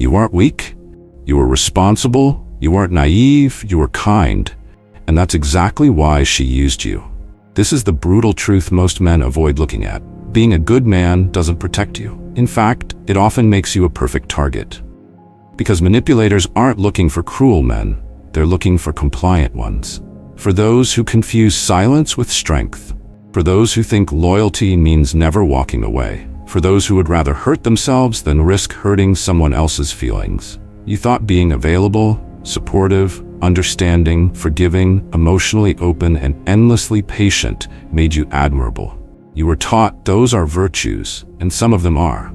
You weren't weak. You were responsible. You weren't naive. You were kind. And that's exactly why she used you. This is the brutal truth most men avoid looking at. Being a good man doesn't protect you. In fact, it often makes you a perfect target. Because manipulators aren't looking for cruel men, they're looking for compliant ones. For those who confuse silence with strength. For those who think loyalty means never walking away. For those who would rather hurt themselves than risk hurting someone else's feelings. You thought being available, supportive, understanding, forgiving, emotionally open, and endlessly patient made you admirable. You were taught those are virtues, and some of them are.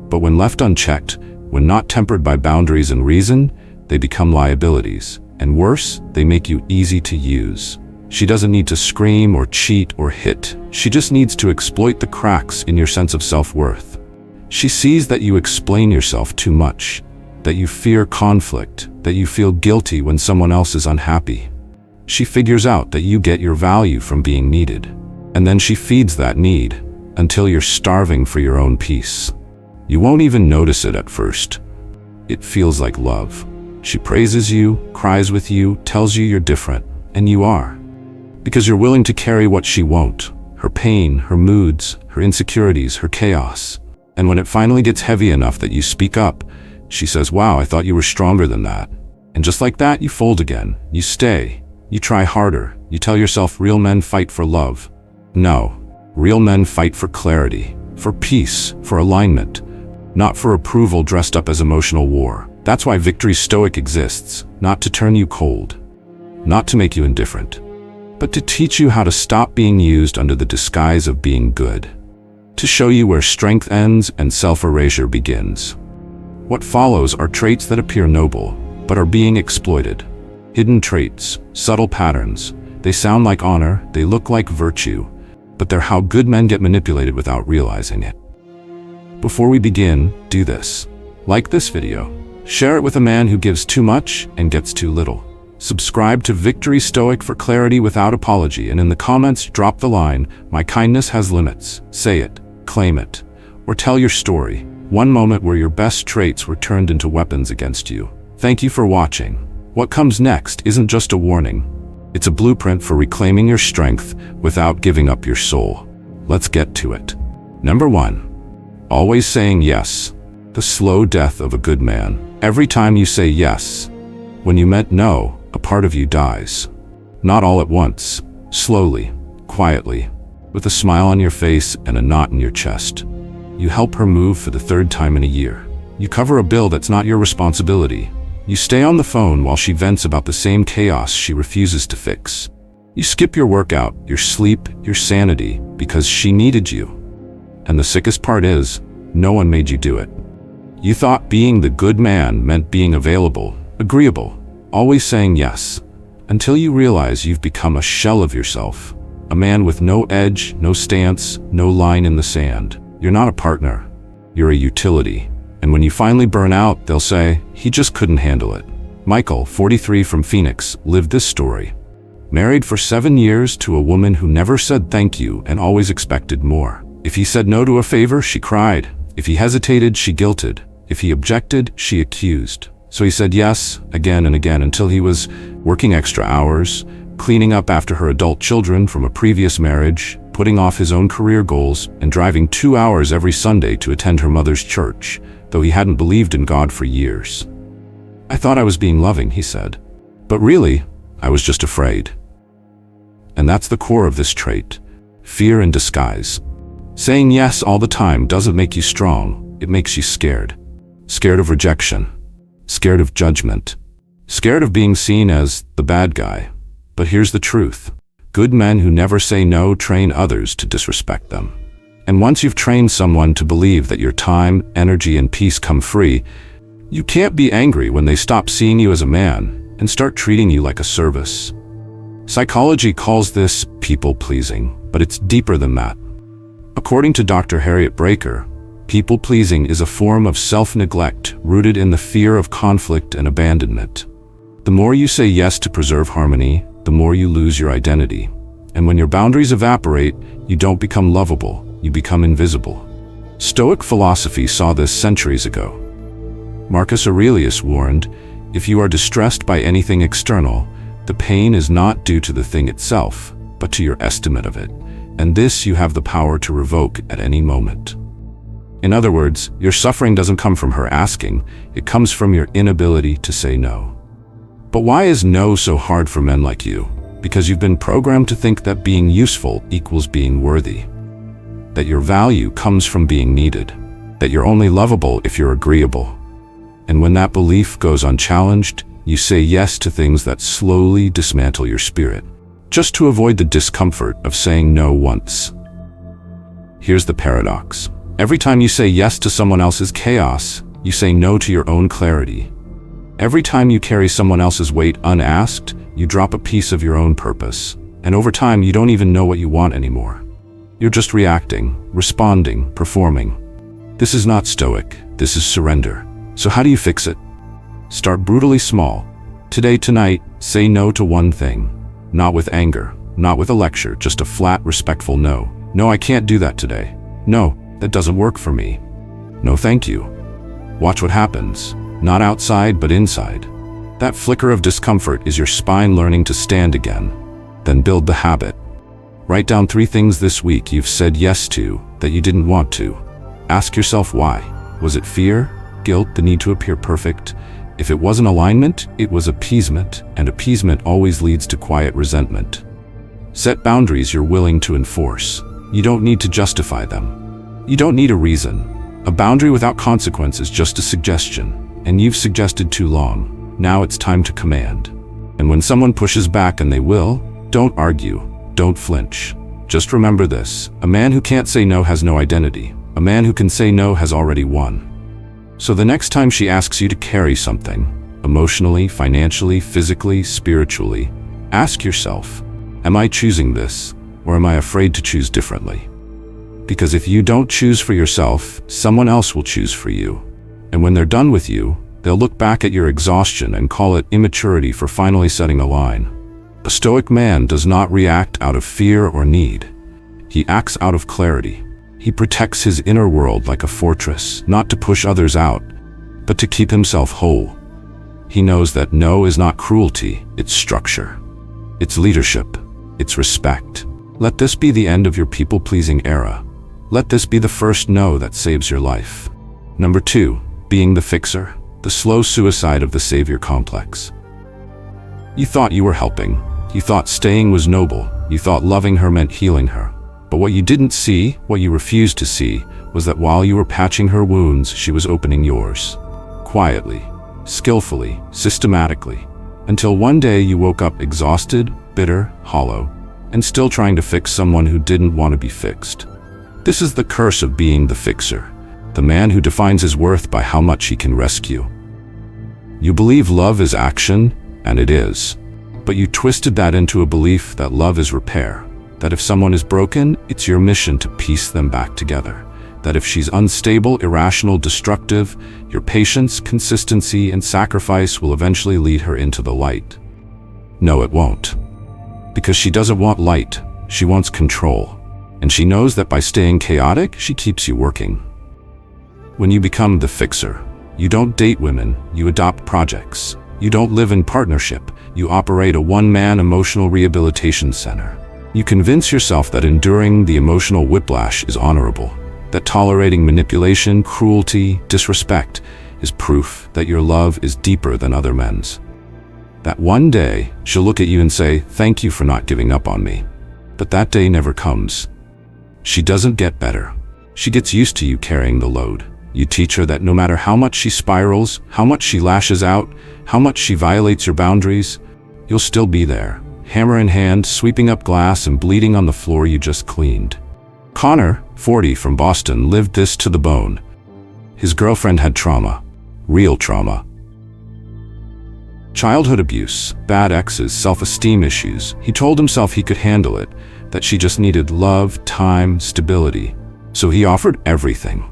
But when left unchecked, when not tempered by boundaries and reason, they become liabilities. And worse, they make you easy to use. She doesn't need to scream or cheat or hit. She just needs to exploit the cracks in your sense of self-worth. She sees that you explain yourself too much, that you fear conflict, that you feel guilty when someone else is unhappy. She figures out that you get your value from being needed. And then she feeds that need until you're starving for your own peace. You won't even notice it at first. It feels like love. She praises you, cries with you, tells you you're different, and you are. Because you're willing to carry what she won't, her pain, her moods, her insecurities, her chaos. And when it finally gets heavy enough that you speak up, she says, "Wow, I thought you were stronger than that." And just like that, you fold again. You stay. You try harder. You tell yourself real men fight for love. No, real men fight for clarity, for peace, for alignment, not for approval dressed up as emotional war. That's why Victory Stoic exists, not to turn you cold, not to make you indifferent, but to teach you how to stop being used under the disguise of being good, to show you where strength ends and self-erasure begins. What follows are traits that appear noble, but are being exploited. Hidden traits, subtle patterns. They sound like honor, they look like virtue, but they're how good men get manipulated without realizing it. Before we begin, do this. Like this video. Share it with a man who gives too much and gets too little. Subscribe to Victory Stoic for clarity without apology, and in the comments drop the line, "My kindness has limits." Say it, claim it, or tell your story. One moment where your best traits were turned into weapons against you. Thank you for watching. What comes next isn't just a warning. It's a blueprint for reclaiming your strength without giving up your soul. Let's get to it. Number 1. Always saying yes. The slow death of a good man. Every time you say yes, when you meant no, a part of you dies. Not all at once. Slowly, quietly, with a smile on your face and a knot in your chest. You help her move for the 3rd time in a year. You cover a bill that's not your responsibility. You stay on the phone while she vents about the same chaos she refuses to fix. You skip your workout, your sleep, your sanity, because she needed you. And the sickest part is, no one made you do it. You thought being the good man meant being available, agreeable, always saying yes, until you realize you've become a shell of yourself. A man with no edge, no stance, no line in the sand. You're not a partner. You're a utility. And when you finally burn out, they'll say, "He just couldn't handle it." Michael, 43 from Phoenix, lived this story. Married for 7 years to a woman who never said thank you and always expected more. If he said no to a favor, she cried. If he hesitated, she guilted. If he objected, she accused. So he said yes again and again until he was working extra hours, cleaning up after her adult children from a previous marriage, putting off his own career goals, and driving 2 hours every Sunday to attend her mother's church, though he hadn't believed in God for years. "I thought I was being loving," he said. "But really, I was just afraid." And that's the core of this trait. Fear in disguise. Saying yes all the time doesn't make you strong, it makes you scared. Scared of rejection. Scared of judgment. Scared of being seen as the bad guy. But here's the truth. Good men who never say no train others to disrespect them. And once you've trained someone to believe that your time, energy, and peace come free, you can't be angry when they stop seeing you as a man and start treating you like a service. Psychology calls this people-pleasing, but it's deeper than that. According to Dr. Harriet Breaker, people-pleasing is a form of self-neglect rooted in the fear of conflict and abandonment. The more you say yes to preserve harmony, the more you lose your identity. And when your boundaries evaporate, you don't become lovable, you become invisible. Stoic philosophy saw this centuries ago. Marcus Aurelius warned, if you are distressed by anything external, the pain is not due to the thing itself, but to your estimate of it, and this you have the power to revoke at any moment. In other words, your suffering doesn't come from her asking, it comes from your inability to say no. But why is no so hard for men like you? Because you've been programmed to think that being useful equals being worthy, that your value comes from being needed, that you're only lovable if you're agreeable. And when that belief goes unchallenged, you say yes to things that slowly dismantle your spirit, just to avoid the discomfort of saying no once. Here's the paradox. Every time you say yes to someone else's chaos, you say no to your own clarity. Every time you carry someone else's weight unasked, you drop a piece of your own purpose. And over time, you don't even know what you want anymore. You're just reacting, responding, performing. This is not Stoic, this is surrender. So how do you fix it? Start brutally small. Today, tonight, say no to one thing. Not with anger, not with a lecture, just a flat, respectful no. No, I can't do that today. No, that doesn't work for me. No, thank you. Watch what happens. Not outside, but inside. That flicker of discomfort is your spine learning to stand again. Then build the habit. Write down 3 things this week you've said yes to that you didn't want to. Ask yourself why. Was it fear, guilt, the need to appear perfect? If it wasn't alignment, it was appeasement, and appeasement always leads to quiet resentment. Set boundaries you're willing to enforce. You don't need to justify them. You don't need a reason. A boundary without consequence is just a suggestion, and you've suggested too long. Now it's time to command. And when someone pushes back, and they will, don't argue, don't flinch. Just remember this: a man who can't say no has no identity. A man who can say no has already won. So the next time she asks you to carry something, emotionally, financially, physically, spiritually, ask yourself, am I choosing this, or am I afraid to choose differently? Because if you don't choose for yourself, someone else will choose for you. And when they're done with you, they'll look back at your exhaustion and call it immaturity for finally setting a line. A Stoic man does not react out of fear or need. He acts out of clarity. He protects his inner world like a fortress, not to push others out, but to keep himself whole. He knows that no is not cruelty, it's structure. It's leadership. It's respect. Let this be the end of your people-pleasing era. Let this be the first no that saves your life. Number 2, being the fixer, the slow suicide of the savior complex. You thought you were helping. You thought staying was noble. You thought loving her meant healing her. But what you didn't see, what you refused to see, was that while you were patching her wounds, she was opening yours. Quietly, skillfully, systematically, until one day you woke up exhausted, bitter, hollow, and still trying to fix someone who didn't want to be fixed. This is the curse of being the fixer, the man who defines his worth by how much he can rescue. You believe love is action, and it is. But you twisted that into a belief that love is repair. That if someone is broken, it's your mission to piece them back together. That if she's unstable, irrational, destructive, your patience, consistency, and sacrifice will eventually lead her into the light. No, it won't. Because she doesn't want light, she wants control. And she knows that by staying chaotic, she keeps you working. When you become the fixer, you don't date women, you adopt projects. You don't live in partnership, you operate a one-man emotional rehabilitation center. You convince yourself that enduring the emotional whiplash is honorable, that tolerating manipulation, cruelty, disrespect is proof that your love is deeper than other men's. That one day, she'll look at you and say, "Thank you for not giving up on me." But that day never comes. She doesn't get better. She gets used to you carrying the load. You teach her that no matter how much she spirals, how much she lashes out, how much she violates your boundaries, you'll still be there, hammer in hand, sweeping up glass and bleeding on the floor you just cleaned. Connor, 40, from Boston, lived this to the bone. His girlfriend had trauma. Real trauma. Childhood abuse, bad exes, self-esteem issues. He told himself he could handle it, that she just needed love, time, stability. So he offered everything.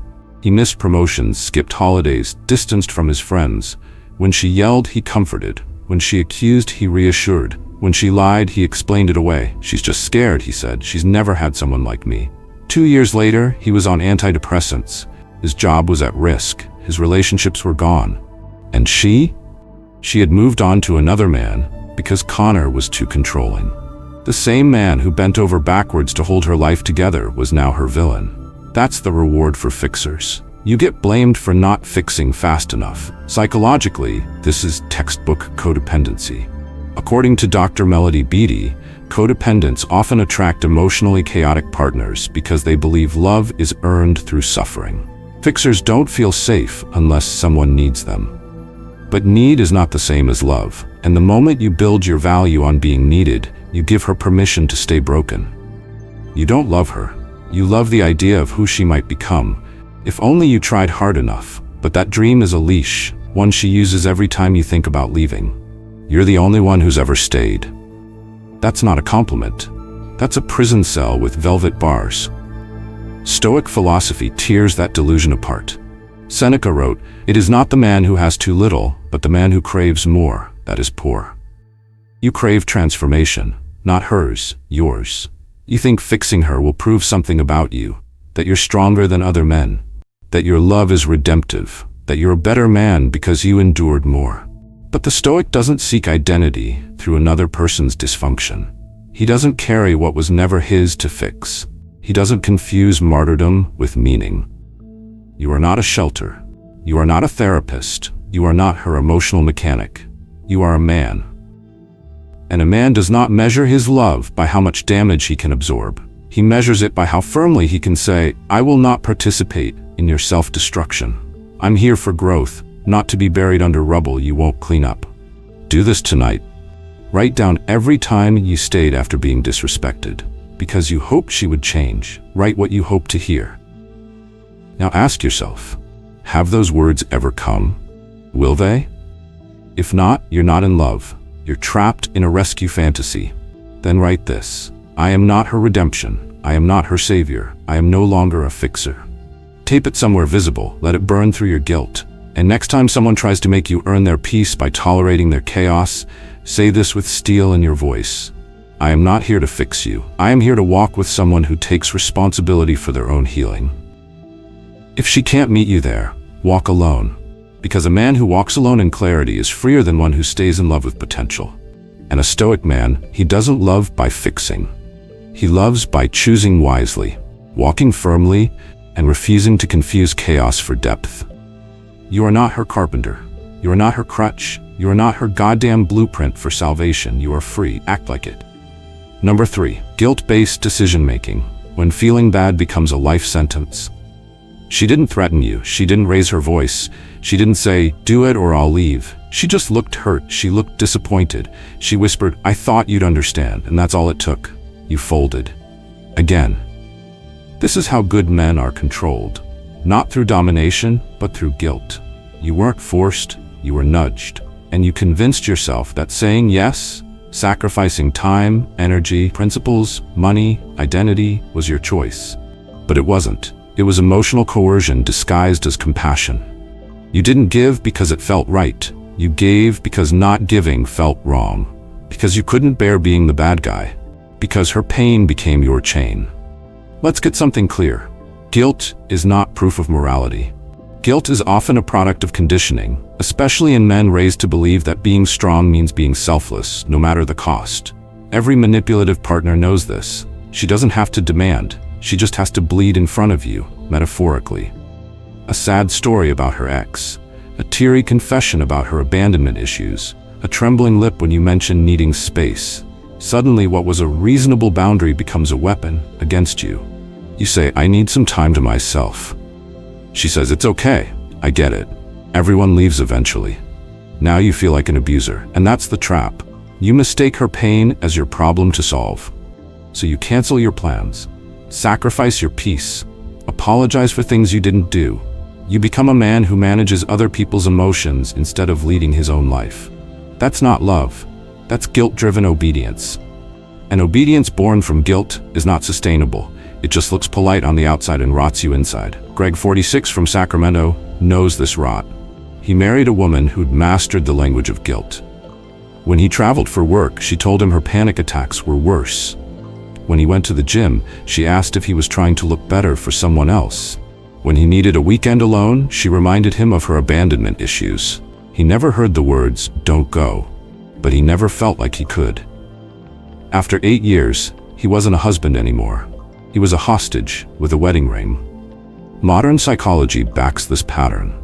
He missed promotions, skipped holidays, distanced from his friends. When she yelled, he comforted. When she accused, he reassured. When she lied, he explained it away. "She's just scared," he said. "She's never had someone like me." 2 years later, he was on antidepressants. His job was at risk. His relationships were gone. And she? She had moved on to another man because Connor was too controlling. The same man who bent over backwards to hold her life together was now her villain. That's the reward for fixers. You get blamed for not fixing fast enough. Psychologically, this is textbook codependency. According to Dr. Melody Beattie, codependents often attract emotionally chaotic partners because they believe love is earned through suffering. Fixers don't feel safe unless someone needs them. But need is not the same as love, and the moment you build your value on being needed, you give her permission to stay broken. You don't love her. You love the idea of who she might become, if only you tried hard enough. But that dream is a leash, one she uses every time you think about leaving. You're the only one who's ever stayed. That's not a compliment. That's a prison cell with velvet bars. Stoic philosophy tears that delusion apart. Seneca wrote, "It is not the man who has too little, but the man who craves more, that is poor." You crave transformation, not hers, yours. You think fixing her will prove something about you, that you're stronger than other men, that your love is redemptive, that you're a better man because you endured more. But the Stoic doesn't seek identity through another person's dysfunction. He doesn't carry what was never his to fix. He doesn't confuse martyrdom with meaning. You are not a shelter. You are not a therapist. You are not her emotional mechanic. You are a man. And a man does not measure his love by how much damage he can absorb. He measures it by how firmly he can say, "I will not participate in your self-destruction. I'm here for growth, not to be buried under rubble you won't clean up." Do this tonight. Write down every time you stayed after being disrespected, because you hoped she would change. Write what you hope to hear. Now ask yourself, have those words ever come? Will they? If not, you're not in love. You're trapped in a rescue fantasy. Then write this: I am not her redemption. I am not her savior. I am no longer a fixer. Tape it somewhere visible. Let it burn through your guilt. And next time someone tries to make you earn their peace by tolerating their chaos, say this with steel in your voice: I am not here to fix you. I am here to walk with someone who takes responsibility for their own healing. If she can't meet you there, walk alone. Because a man who walks alone in clarity is freer than one who stays in love with potential. And a Stoic man, he doesn't love by fixing. He loves by choosing wisely, walking firmly, and refusing to confuse chaos for depth. You are not her carpenter. You are not her crutch. You are not her goddamn blueprint for salvation. You are free. Act like it. Number 3, guilt-based decision-making. When feeling bad becomes a life sentence. She didn't threaten you. She didn't raise her voice. She didn't say, "Do it or I'll leave." She just looked hurt. She looked disappointed. She whispered, "I thought you'd understand," and that's all it took. You folded. Again. This is how good men are controlled. Not through domination, but through guilt. You weren't forced, you were nudged. And you convinced yourself that saying yes, sacrificing time, energy, principles, money, identity was your choice. But it wasn't. It was emotional coercion disguised as compassion. You didn't give because it felt right. You gave because not giving felt wrong. Because you couldn't bear being the bad guy. Because her pain became your chain. Let's get something clear. Guilt is not proof of morality. Guilt is often a product of conditioning, especially in men raised to believe that being strong means being selfless, no matter the cost. Every manipulative partner knows this. She doesn't have to demand. She just has to bleed in front of you, metaphorically. A sad story about her ex. A teary confession about her abandonment issues. A trembling lip when you mention needing space. Suddenly, what was a reasonable boundary becomes a weapon against you. You say, "I need some time to myself." She says, "It's okay. I get it. Everyone leaves eventually." Now you feel like an abuser, and that's the trap. You mistake her pain as your problem to solve. So you cancel your plans. Sacrifice your peace. Apologize for things you didn't do. You become a man who manages other people's emotions instead of leading his own life. That's not love. That's guilt-driven obedience. And obedience born from guilt is not sustainable. It just looks polite on the outside and rots you inside. Greg, 46, from Sacramento, knows this rot. He married a woman who'd mastered the language of guilt. When he traveled for work, she told him her panic attacks were worse. When he went to the gym, she asked if he was trying to look better for someone else. When he needed a weekend alone, she reminded him of her abandonment issues. He never heard the words, "Don't go," but he never felt like he could. After 8 years, he wasn't a husband anymore. He was a hostage with a wedding ring. Modern psychology backs this pattern.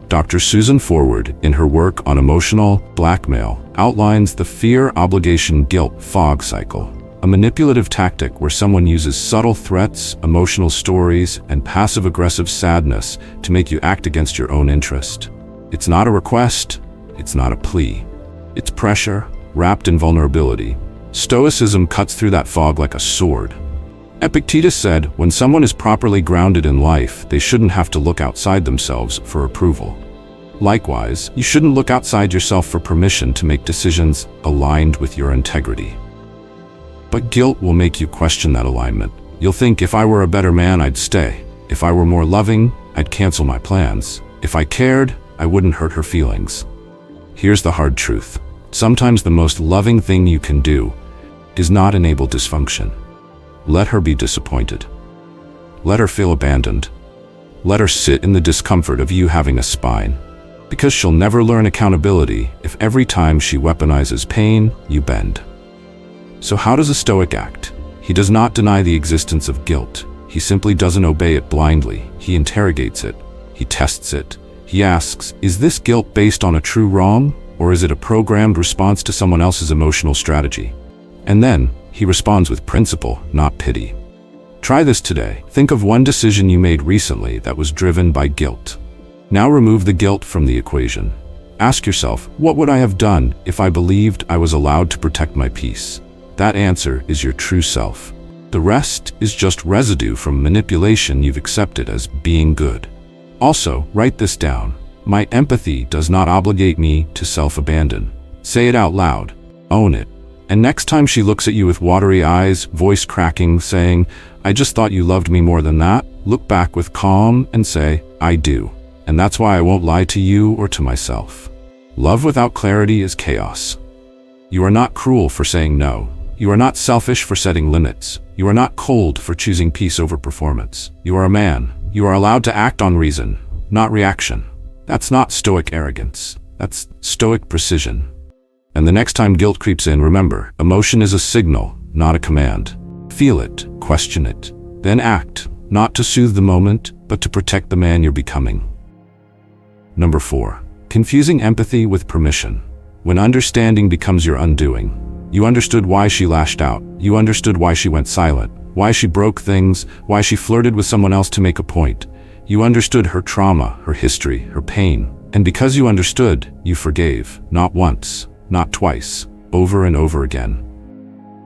Dr. Susan Forward, in her work on emotional blackmail, outlines the fear-obligation-guilt fog cycle, a manipulative tactic where someone uses subtle threats, emotional stories, and passive-aggressive sadness to make you act against your own interest. It's not a request, it's not a plea. It's pressure, wrapped in vulnerability. Stoicism cuts through that fog like a sword. Epictetus said, when someone is properly grounded in life, they shouldn't have to look outside themselves for approval. Likewise, you shouldn't look outside yourself for permission to make decisions aligned with your integrity. But guilt will make you question that alignment. You'll think, if I were a better man, I'd stay. If I were more loving, I'd cancel my plans. If I cared, I wouldn't hurt her feelings. Here's the hard truth. Sometimes the most loving thing you can do is not enable dysfunction. Let her be disappointed. Let her feel abandoned. Let her sit in the discomfort of you having a spine. Because she'll never learn accountability if every time she weaponizes pain, you bend. So how does a Stoic act? He does not deny the existence of guilt. He simply doesn't obey it blindly. He interrogates it. He tests it. He asks, is this guilt based on a true wrong, or is it a programmed response to someone else's emotional strategy? And then, he responds with principle, not pity. Try this today. Think of one decision you made recently that was driven by guilt. Now remove the guilt from the equation. Ask yourself, what would I have done if I believed I was allowed to protect my peace? That answer is your true self. The rest is just residue from manipulation you've accepted as being good. Also, write this down. My empathy does not obligate me to self-abandon. Say it out loud. Own it. And next time she looks at you with watery eyes, voice cracking, saying, I just thought you loved me more than that, look back with calm and say, I do. And that's why I won't lie to you or to myself. Love without clarity is chaos. You are not cruel for saying no. You are not selfish for setting limits. You are not cold for choosing peace over performance. You are a man. You are allowed to act on reason, not reaction. That's not Stoic arrogance. That's Stoic precision. And the next time guilt creeps in, remember, emotion is a signal, not a command. Feel it, question it, then act, not to soothe the moment, but to protect the man you're becoming. Number 4. Confusing empathy with permission. When understanding becomes your undoing. You understood why she lashed out. You understood why she went silent, why she broke things, why she flirted with someone else to make a point. You understood her trauma, her history, her pain. And because you understood, you forgave, not once, not twice, over and over again.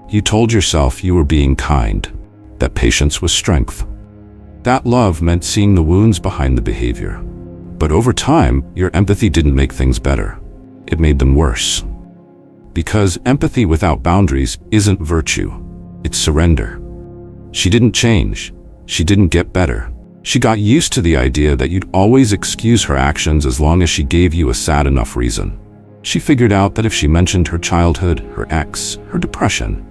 You told yourself you were being kind, that patience was strength. That love meant seeing the wounds behind the behavior. But over time, your empathy didn't make things better. It made them worse. Because empathy without boundaries isn't virtue, it's surrender. She didn't change. She didn't get better. She got used to the idea that you'd always excuse her actions as long as she gave you a sad enough reason. She figured out that if she mentioned her childhood, her ex, her depression,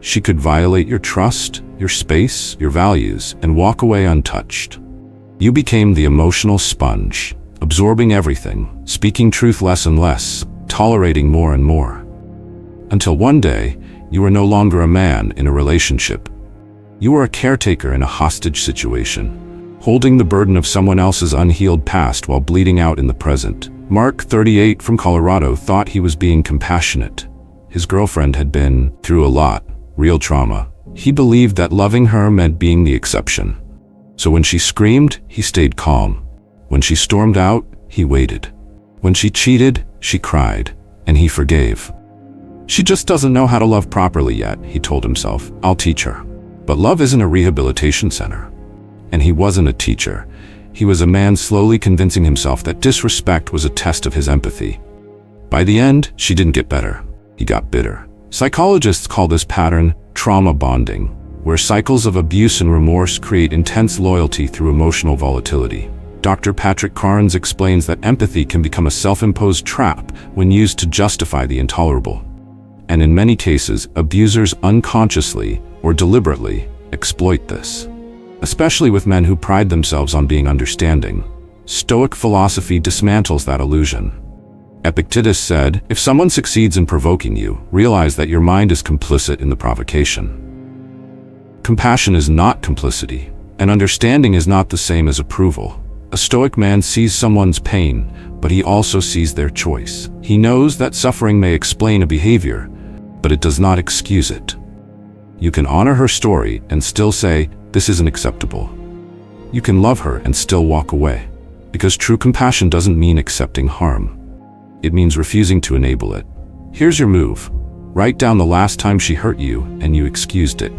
she could violate your trust, your space, your values, and walk away untouched. You became the emotional sponge, absorbing everything, speaking truth less and less, tolerating more and more. Until one day, you were no longer a man in a relationship. You were a caretaker in a hostage situation, holding the burden of someone else's unhealed past while bleeding out in the present. Mark, 38, from Colorado, thought he was being compassionate. His girlfriend had been through a lot, real trauma. He believed that loving her meant being the exception. So when she screamed, he stayed calm. When she stormed out, he waited. When she cheated, she cried, and he forgave. She just doesn't know how to love properly yet, he told himself. I'll teach her. But love isn't a rehabilitation center. And he wasn't a teacher. He was a man slowly convincing himself that disrespect was a test of his empathy. By the end, she didn't get better. He got bitter. Psychologists call this pattern trauma bonding, where cycles of abuse and remorse create intense loyalty through emotional volatility. Dr. Patrick Carnes explains that empathy can become a self-imposed trap when used to justify the intolerable. And in many cases, abusers unconsciously or deliberately exploit this, especially with men who pride themselves on being understanding. Stoic philosophy dismantles that illusion. Epictetus said, if someone succeeds in provoking you, realize that your mind is complicit in the provocation. Compassion is not complicity, and understanding is not the same as approval. A Stoic man sees someone's pain, but he also sees their choice. He knows that suffering may explain a behavior, but it does not excuse it. You can honor her story and still say, this isn't acceptable. You can love her and still walk away, because true compassion doesn't mean accepting harm. It means refusing to enable it. Here's your move. Write down the last time she hurt you and you excused it.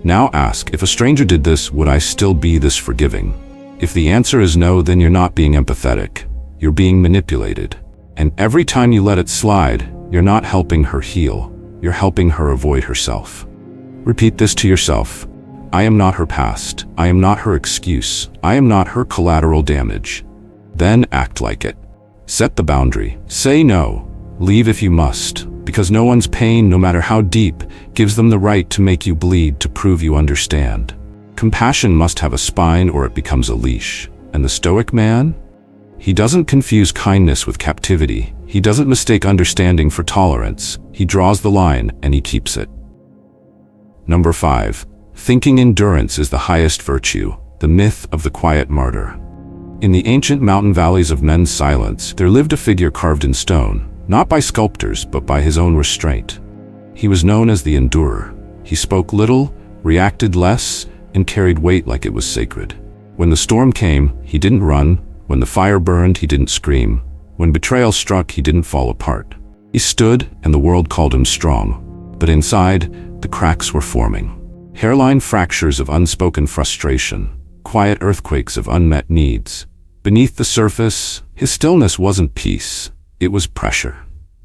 Now ask, if a stranger did this, would I still be this forgiving? If the answer is no, then you're not being empathetic. You're being manipulated. And every time you let it slide, you're not helping her heal. You're helping her avoid herself. Repeat this to yourself. I am not her past. I am not her excuse. I am not her collateral damage. Then act like it. Set the boundary. Say no. Leave if you must, because no one's pain, no matter how deep, gives them the right to make you bleed to prove you understand. Compassion must have a spine or it becomes a leash. And the Stoic man? He doesn't confuse kindness with captivity. He doesn't mistake understanding for tolerance. He draws the line and he keeps it. Number 5. Thinking endurance is the highest virtue. The myth of the quiet martyr. In the ancient mountain valleys of men's silence, there lived a figure carved in stone, not by sculptors, but by his own restraint. He was known as the endurer. He spoke little, reacted less, and carried weight like it was sacred. When the storm came, he didn't run. When the fire burned, he didn't scream. When betrayal struck, he didn't fall apart. He stood, and the world called him strong. But inside, the cracks were forming. Hairline fractures of unspoken frustration. Quiet earthquakes of unmet needs. Beneath the surface, his stillness wasn't peace. It was pressure.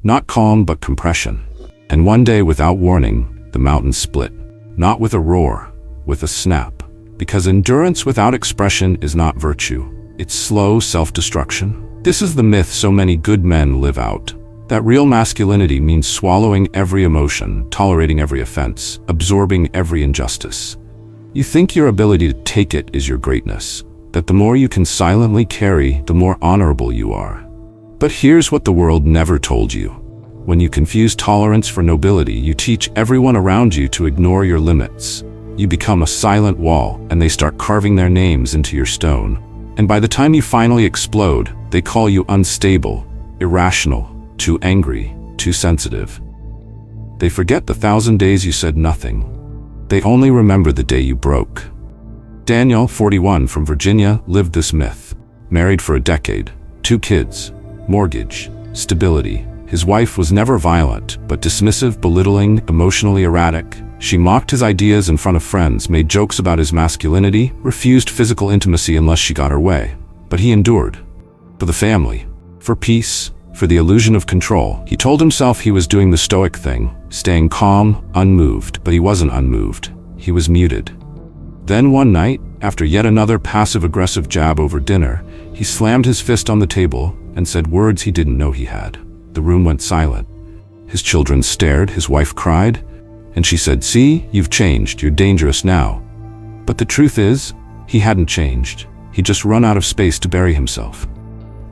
Not calm, but compression. And one day, without warning, the mountain split. Not with a roar, with a snap. Because endurance without expression is not virtue. It's slow self-destruction. This is the myth so many good men live out. That real masculinity means swallowing every emotion, tolerating every offense, absorbing every injustice. You think your ability to take it is your greatness, that the more you can silently carry, the more honorable you are. But here's what the world never told you. When you confuse tolerance for nobility, you teach everyone around you to ignore your limits. You become a silent wall, and they start carving their names into your stone. And by the time you finally explode, they call you unstable, irrational, too angry, too sensitive. They forget the 1,000 days you said nothing. They only remember the day you broke. Daniel, 41, from Virginia, lived this myth. Married for a decade, 2 kids, mortgage, stability. His wife was never violent, but dismissive, belittling, emotionally erratic. She mocked his ideas in front of friends, made jokes about his masculinity, refused physical intimacy unless she got her way. But he endured. For the family, for peace, for the illusion of control. He told himself he was doing the Stoic thing, staying calm, unmoved, but he wasn't unmoved. He was muted. Then one night, after yet another passive-aggressive jab over dinner, he slammed his fist on the table and said words he didn't know he had. The room went silent. His children stared, his wife cried, and she said, "See, you've changed, you're dangerous now." But the truth is, he hadn't changed. He'd just run out of space to bury himself.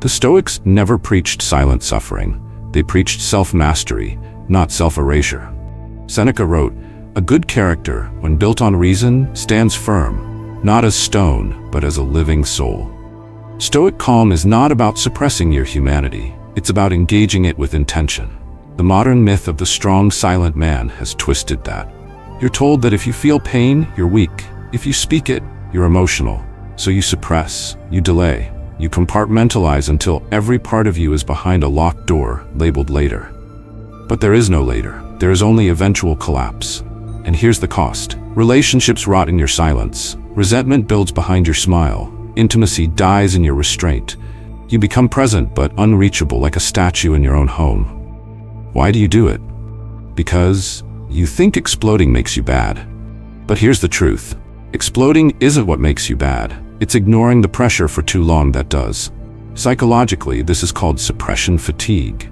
The Stoics never preached silent suffering. They preached self-mastery, not self-erasure. Seneca wrote, "A good character, when built on reason, stands firm, not as stone, but as a living soul." Stoic calm is not about suppressing your humanity. It's about engaging it with intention. The modern myth of the strong, silent man has twisted that. You're told that if you feel pain, you're weak. If you speak it, you're emotional. So you suppress, you delay. You compartmentalize until every part of you is behind a locked door, labeled later. But there is no later. There is only eventual collapse. And here's the cost. Relationships rot in your silence. Resentment builds behind your smile. Intimacy dies in your restraint. You become present but unreachable, like a statue in your own home. Why do you do it? Because you think exploding makes you bad. But here's the truth. Exploding isn't what makes you bad. It's ignoring the pressure for too long that does. Psychologically, this is called suppression fatigue.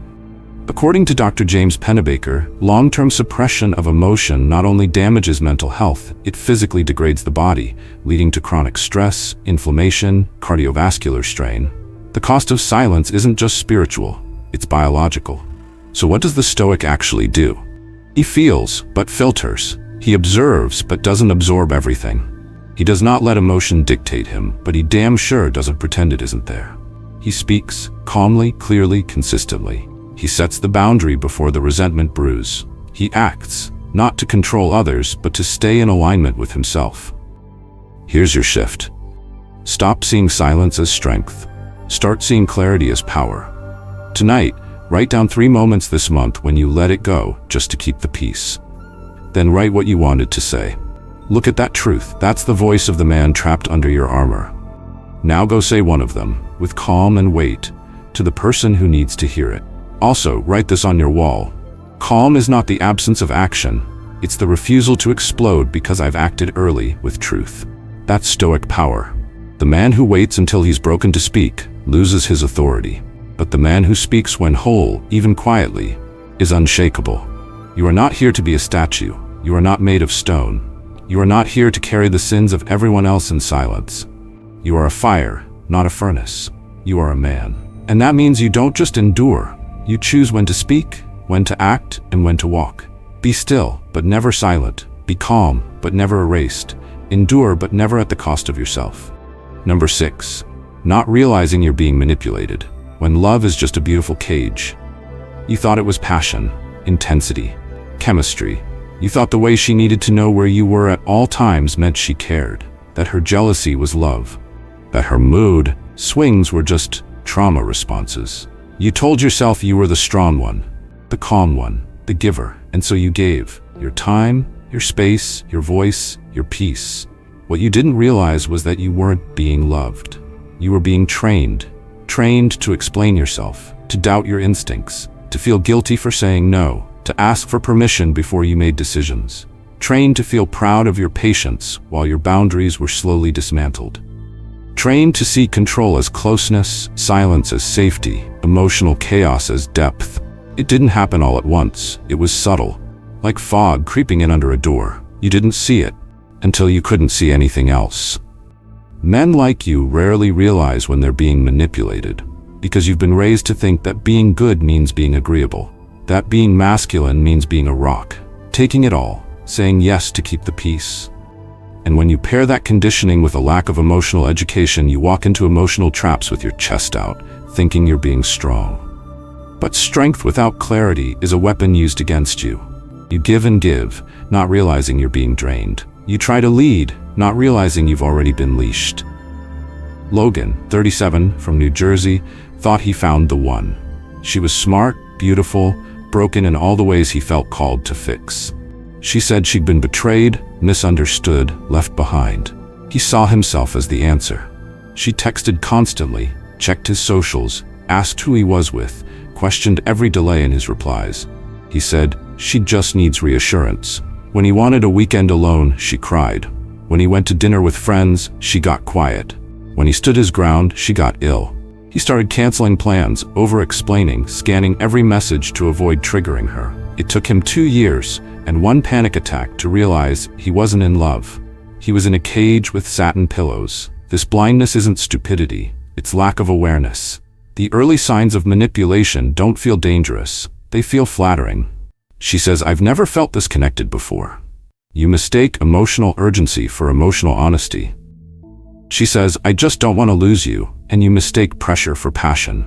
According to Dr. James Pennebaker, long-term suppression of emotion not only damages mental health, it physically degrades the body, leading to chronic stress, inflammation, cardiovascular strain. The cost of silence isn't just spiritual, It's biological. So what does the Stoic actually do? He feels, but filters. He observes, but doesn't absorb everything. He does not let emotion dictate him, but he damn sure doesn't pretend it isn't there. He speaks, calmly, clearly, consistently. He sets the boundary before the resentment brews. He acts, not to control others, but to stay in alignment with himself. Here's your shift. Stop seeing silence as strength. Start seeing clarity as power. Tonight, write down 3 moments this month when you let it go just to keep the peace. Then write what you wanted to say. Look at that truth. That's the voice of the man trapped under your armor. Now go say one of them, with calm and weight, to the person who needs to hear it. Also, write this on your wall. Calm is not the absence of action. It's the refusal to explode because I've acted early with truth. That's Stoic power. The man who waits until he's broken to speak loses his authority. But the man who speaks when whole, even quietly, is unshakable. You are not here to be a statue. You are not made of stone. You are not here to carry the sins of everyone else in silence. You are a fire, not a furnace. You are a man. And that means you don't just endure. You choose when to speak, when to act, and when to walk. Be still, but never silent. Be calm, but never erased. Endure, but never at the cost of yourself. Number 6. Not realizing you're being manipulated. When love is just a beautiful cage. You thought it was passion, intensity, chemistry. You thought the way she needed to know where you were at all times meant she cared, that her jealousy was love, that her mood swings were just trauma responses. You told yourself you were the strong one, the calm one, the giver, and so you gave your time, your space, your voice, your peace. What you didn't realize was that you weren't being loved. You were being trained to explain yourself, to doubt your instincts, to feel guilty for saying no, to ask for permission before you made decisions. Trained to feel proud of your patience while your boundaries were slowly dismantled. Trained to see control as closeness, silence as safety, emotional chaos as depth. It didn't happen all at once. It was subtle, like fog creeping in under a door. You didn't see it until you couldn't see anything else. Men like you rarely realize when they're being manipulated, because you've been raised to think that being good means being agreeable, that being masculine means being a rock, taking it all, saying yes to keep the peace. And when you pair that conditioning with a lack of emotional education, you walk into emotional traps with your chest out, thinking you're being strong. But strength without clarity is a weapon used against you. You give and give, not realizing you're being drained. You try to lead, not realizing you've already been leashed. Logan, 37, from New Jersey, thought he found the one. She was smart, beautiful, broken in all the ways he felt called to fix. She said she'd been betrayed, misunderstood, left behind. He saw himself as the answer. She texted constantly, checked his socials, asked who he was with, questioned every delay in his replies. He said she just needs reassurance. When he wanted a weekend alone, she cried. When he went to dinner with friends, she got quiet. When he stood his ground, she got ill. He started canceling plans, over-explaining, scanning every message to avoid triggering her. It took him 2 years and 1 panic attack to realize he wasn't in love. He was in a cage with satin pillows. This blindness isn't stupidity, it's lack of awareness. The early signs of manipulation don't feel dangerous, they feel flattering. She says, "I've never felt this connected before." You mistake emotional urgency for emotional honesty. She says, "I just don't want to lose you," and you mistake pressure for passion.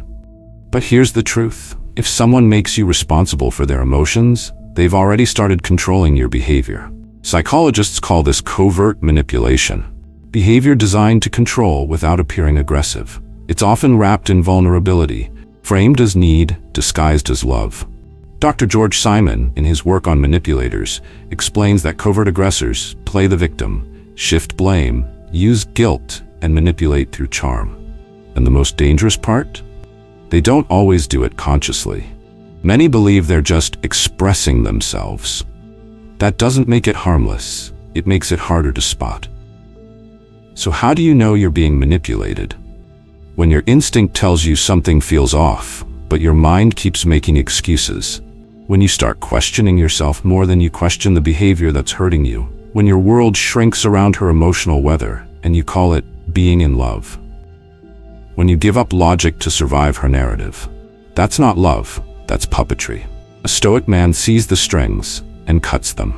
But here's the truth. If someone makes you responsible for their emotions, they've already started controlling your behavior. Psychologists call this covert manipulation. Behavior designed to control without appearing aggressive. It's often wrapped in vulnerability, framed as need, disguised as love. Dr. George Simon, in his work on manipulators, explains that covert aggressors play the victim, shift blame, use guilt, and manipulate through charm. And the most dangerous part? They don't always do it consciously. Many believe they're just expressing themselves. That doesn't make it harmless. It makes it harder to spot. So how do you know you're being manipulated? When your instinct tells you something feels off, but your mind keeps making excuses. When you start questioning yourself more than you question the behavior that's hurting you. When your world shrinks around her emotional weather, and you call it being in love. When you give up logic to survive her narrative. That's not love, that's puppetry. A Stoic man sees the strings and cuts them.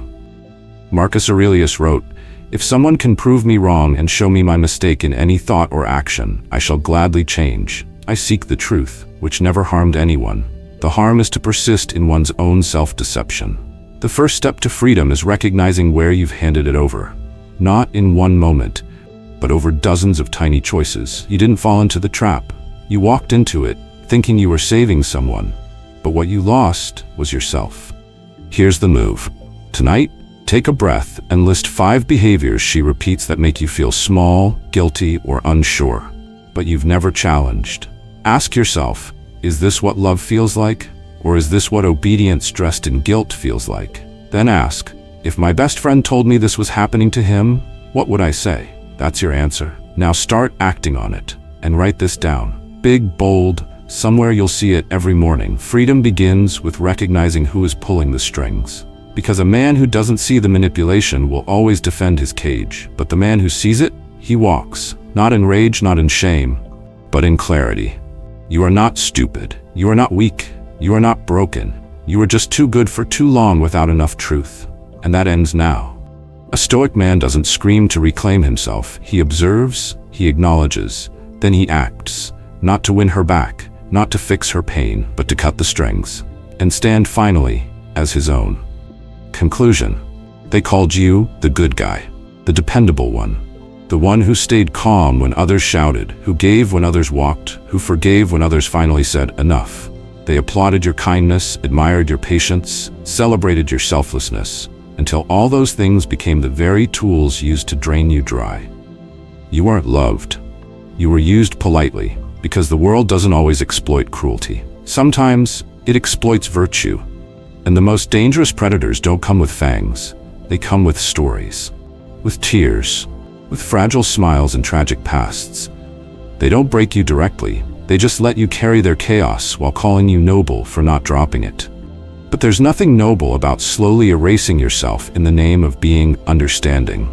Marcus Aurelius wrote, "If someone can prove me wrong and show me my mistake in any thought or action, I shall gladly change. I seek the truth, which never harmed anyone. The harm is to persist in one's own self-deception." The first step to freedom is recognizing where you've handed it over. Not in one moment, but over dozens of tiny choices. You didn't fall into the trap. You walked into it, thinking you were saving someone, but what you lost was yourself. Here's the move. Tonight, take a breath and list 5 behaviors she repeats that make you feel small, guilty, or unsure, but you've never challenged. Ask yourself, is this what love feels like? Or is this what obedience dressed in guilt feels like? Then ask, if my best friend told me this was happening to him, what would I say? That's your answer. Now start acting on it, and write this down. Big, bold, somewhere you'll see it every morning. Freedom begins with recognizing who is pulling the strings. Because a man who doesn't see the manipulation will always defend his cage, but the man who sees it, he walks, not in rage, not in shame, but in clarity. You are not stupid. You are not weak. You are not broken. You are just too good for too long without enough truth. And that ends now. A Stoic man doesn't scream to reclaim himself. He observes, he acknowledges, then he acts, not to win her back, not to fix her pain, but to cut the strings, and stand finally as his own. Conclusion. They called you the good guy, the dependable one, the one who stayed calm when others shouted, who gave when others walked, who forgave when others finally said enough. They applauded your kindness, admired your patience, celebrated your selflessness, until all those things became the very tools used to drain you dry. You weren't loved. You were used politely, because the world doesn't always exploit cruelty. Sometimes it exploits virtue. And the most dangerous predators don't come with fangs. They come with stories, with tears, with fragile smiles and tragic pasts. They don't break you directly. They just let you carry their chaos while calling you noble for not dropping it. But there's nothing noble about slowly erasing yourself in the name of being understanding.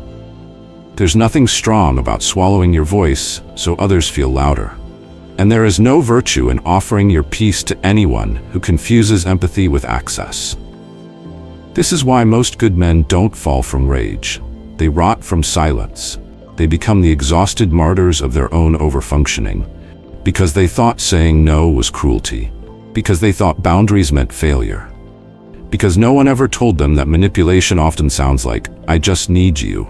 There's nothing strong about swallowing your voice so others feel louder. And there is no virtue in offering your peace to anyone who confuses empathy with access. This is why most good men don't fall from rage. They rot from silence. They become the exhausted martyrs of their own overfunctioning, because they thought saying no was cruelty, because they thought boundaries meant failure, because no one ever told them that manipulation often sounds like, "I just need you,"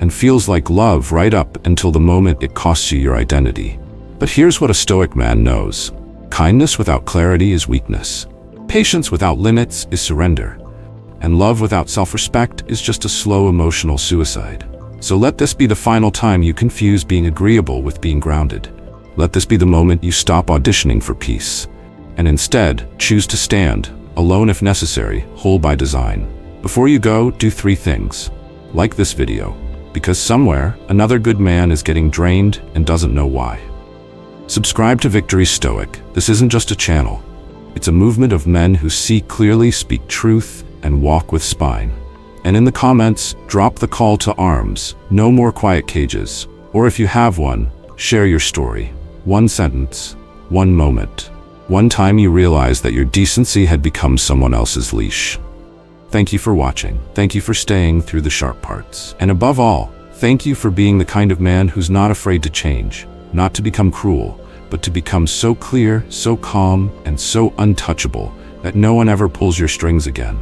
and feels like love right up until the moment it costs you your identity. But here's what a Stoic man knows. Kindness without clarity is weakness. Patience without limits is surrender. And love without self-respect is just a slow emotional suicide. So let this be the final time you confuse being agreeable with being grounded. Let this be the moment you stop auditioning for peace, and instead choose to stand, alone if necessary, whole by design. Before you go, do 3 things. Like this video, because somewhere another good man is getting drained and doesn't know why. Subscribe to Victory Stoic. This isn't just a channel. It's a movement of men who see clearly, speak truth, and walk with spine. And in the comments, drop the call to arms. No more quiet cages. Or if you have one, share your story. 1 sentence, 1 moment, 1 time you realized that your decency had become someone else's leash. Thank you for watching. Thank you for staying through the sharp parts. And above all, thank you for being the kind of man who's not afraid to change. Not to become cruel, but to become so clear, so calm, and so untouchable that no one ever pulls your strings again.